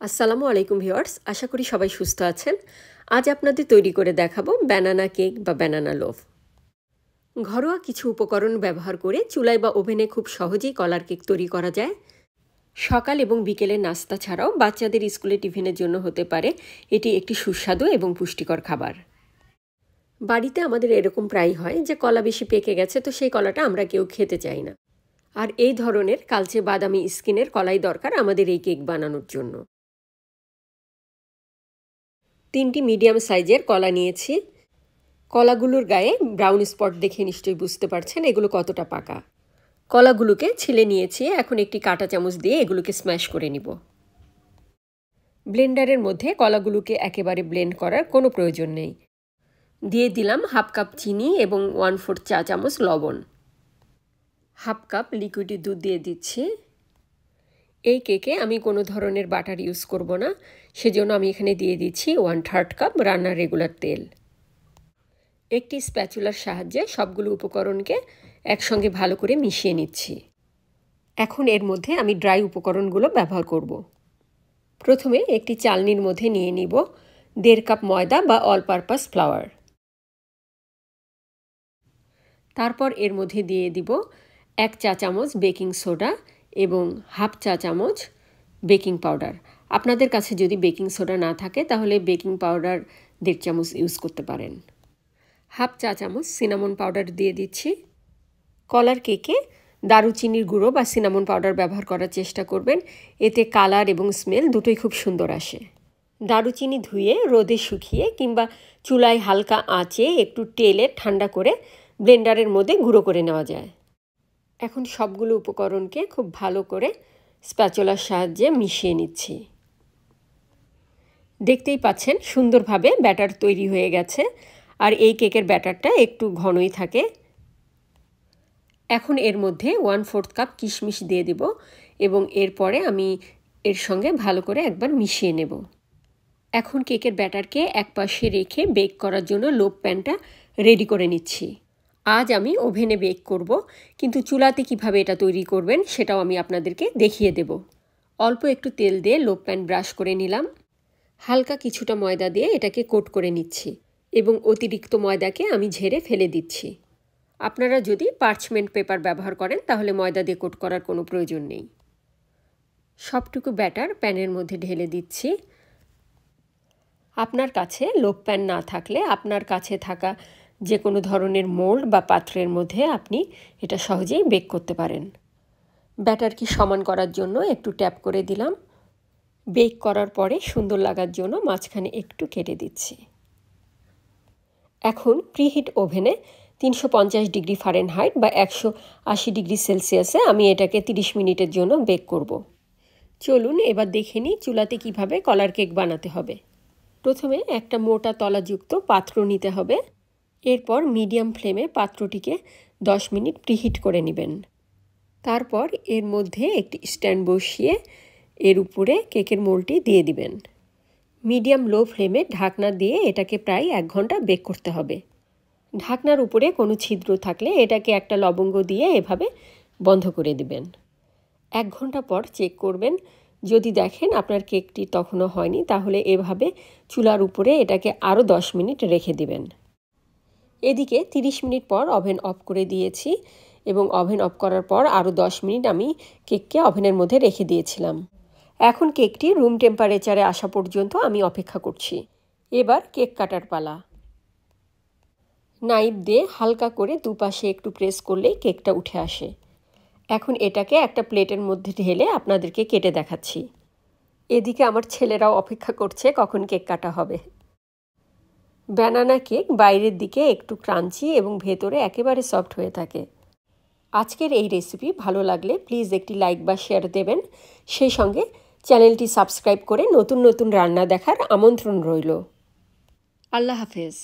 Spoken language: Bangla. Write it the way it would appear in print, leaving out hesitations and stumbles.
আসসালামু আলাইকুম ভিউয়ার্স, আশা করি সবাই সুস্থ আছেন। আজ আপনাদের তৈরি করে দেখাবো ব্যানানা কেক বা ব্যানানা লোফ। ঘরোয়া কিছু উপকরণ ব্যবহার করে চুলায় বা ওভেনে খুব সহজেই কলার কেক তৈরি করা যায়। সকাল এবং বিকেলের নাস্তা ছাড়াও বাচ্চাদের স্কুলে টিফিনের জন্য হতে পারে এটি একটি সুস্বাদু এবং পুষ্টিকর খাবার। বাড়িতে আমাদের এরকম প্রায়ই হয় যে কলা বেশি পেকে গেছে, তো সেই কলাটা আমরা কেউ খেতে চাই না। আর এই ধরনের কালচে বাদামি স্কিনের কলাই দরকার আমাদের এই কেক বানানোর জন্য। 3টি মিডিয়াম সাইজের কলা নিয়েছি। কলাগুলোর গায়ে ব্রাউন স্পট দেখে নিশ্চয়ই বুঝতে পারছেন এগুলো কতটা পাকা। কলাগুলোকে ছিলে নিয়েছি। এখন একটি কাঁটা চামচ দিয়ে এগুলোকে স্ম্যাশ করে নিব। ব্লেন্ডারের মধ্যে কলাগুলোকে একেবারে ব্লেন্ড করার কোনো প্রয়োজন নেই। দিয়ে দিলাম হাফ কাপ চিনি এবং 1/4 চা চামচ লবণ। হাফ কাপ লিকুইড দুধ দিয়ে দিচ্ছি। এই কেকে আমি কোনো ধরনের বাটার ইউজ করব না, সেজন্য আমি এখানে দিয়ে দিচ্ছি 1/3 কাপ রান্নার রেগুলার তেল। একটি স্প্যাচুলার সাহায্যে সবগুলো উপকরণকে একসঙ্গে ভালো করে মিশিয়ে নিচ্ছি। এখন এর মধ্যে আমি ড্রাই উপকরণগুলো ব্যবহার করব। প্রথমে একটি চালনির মধ্যে নিয়ে নিব 1.5 কাপ ময়দা বা অল পারপাস ফ্লাওয়ার। তারপর এর মধ্যে দিয়ে দিব 1 চা চামচ বেকিং সোডা এবং হাফ চা চামচ বেকিং পাউডার। আপনাদের কাছে যদি বেকিং সোডা না থাকে তাহলে বেকিং পাউডার 1.5 চামচ ইউজ করতে পারেন। হাফ চা চামচ সিনামন পাউডার দিয়ে দিচ্ছি। কলার কেকে দারুচিনির গুঁড়ো বা সিনামন পাউডার ব্যবহার করার চেষ্টা করবেন, এতে কালার এবং স্মেল দুটোই খুব সুন্দর আসে। দারুচিনি ধুয়ে রোদে শুকিয়ে কিংবা চুলায় হালকা আঁচে একটু টেলে ঠান্ডা করে ব্লেন্ডারের মধ্যে গুঁড়ো করে নেওয়া যায়। এখন সবগুলো উপকরণকে খুব ভালো করে স্প্যাচুলার সাহায্যে মিশিয়ে নিচ্ছি। দেখতেই পাচ্ছেন সুন্দরভাবে ব্যাটার তৈরি হয়ে গেছে, আর এই কেকের ব্যাটারটা একটু ঘনই থাকে। এখন এর মধ্যে 1/4 কাপ কিশমিশ দিয়ে দেব এবং এরপরে আমি এর সঙ্গে ভালো করে একবার মিশিয়ে নেব। এখন কেকের ব্যাটারকে একপাশে রেখে বেক করার জন্য লোফ প্যানটা রেডি করে নিচ্ছি। আজ আমি ওভেনে বেক করব, কিন্তু চুলাতে কিভাবে এটা তৈরি করবেন সেটাও আমি আপনাদেরকে দেখিয়ে দেব। অল্প একটু তেল দিয়ে লোফ প্যান ব্রাশ করে নিলাম। হালকা কিছুটা ময়দা দিয়ে এটাকে কোট করে নিচ্ছি এবং অতিরিক্ত ময়দাকে আমি ঝেড়ে ফেলে দিচ্ছি। আপনারা যদি পার্চমেন্ট পেপার ব্যবহার করেন তাহলে ময়দা দিয়ে কোট করার কোনো প্রয়োজন নেই। সবটুকু ব্যাটার প্যানের মধ্যে ঢেলে দিচ্ছি। আপনার কাছে লোফ প্যান না থাকলে আপনার কাছে থাকা যে কোনো ধরনের মোল্ড বা পাত্রের মধ্যে আপনি এটা সহজেই বেক করতে পারেন। ব্যাটারকে সমান করার জন্য একটু ট্যাপ করে দিলাম। বেক করার পরে সুন্দর লাগার জন্য মাঝখানে একটু কেটে দিচ্ছি। এখন প্রিহিট ওভেনে 350 ডিগ্রি ফারেনহাইট বা 180 ডিগ্রি সেলসিয়াসে আমি এটাকে 30 মিনিটের জন্য বেক করব। চলুন এবার দেখে নিই চুলাতে কিভাবে কলার কেক বানাতে হবে। প্রথমে একটা মোটা তলাযুক্ত পাত্র নিতে হবে। এরপর মিডিয়াম ফ্লেমে পাত্রটিকে 10 মিনিট প্রিহিট করে নেবেন। তারপর এর মধ্যে একটি স্ট্যান্ড বসিয়ে এর উপরে কেকের মোল্ডটি দিয়ে দিবেন। মিডিয়াম লো ফ্লেমে ঢাকনা দিয়ে এটাকে প্রায় 1 ঘন্টা বেক করতে হবে। ঢাকনার উপরে কোনো ছিদ্র থাকলে এটাকে একটা লবঙ্গ দিয়ে এভাবে বন্ধ করে দিবেন। 1 ঘন্টা পর চেক করবেন। যদি দেখেন আপনার কেকটি তখনও হয়নি তাহলে এভাবে চুলার উপরে এটাকে আরও 10 মিনিট রেখে দিবেন। এদিকে 30 মিনিট পর ওভেন অফ করে দিয়েছি এবং ওভেন অফ করার পর আরও 10 মিনিট আমি কেককে ওভেনের মধ্যে রেখে দিয়েছিলাম। এখন কেকটি রুম টেম্পারেচারে আসা পর্যন্ত আমি অপেক্ষা করছি। এবার কেক কাটার পালা। নাইফ দিয়ে হালকা করে দুপাশে একটু প্রেস করলেই কেকটা উঠে আসে। এখন এটাকে একটা প্লেটের মধ্যে ঢেলে আপনাদেরকে কেটে দেখাচ্ছি। এদিকে আমার ছেলেরাও অপেক্ষা করছে কখন কেক কাটা হবে। ব্যানানা কেক বাইরের দিকে একটু ক্রাঞ্চি এবং ভেতরে একেবারে সফট হয়ে থাকে। আজকের এই রেসিপি ভালো লাগলে প্লিজ একটি লাইক বা শেয়ার দেবেন। সেই সঙ্গে চ্যানেলটি সাবস্ক্রাইব করে নতুন নতুন রান্না দেখার আমন্ত্রণ রইল। আল্লাহ হাফেজ।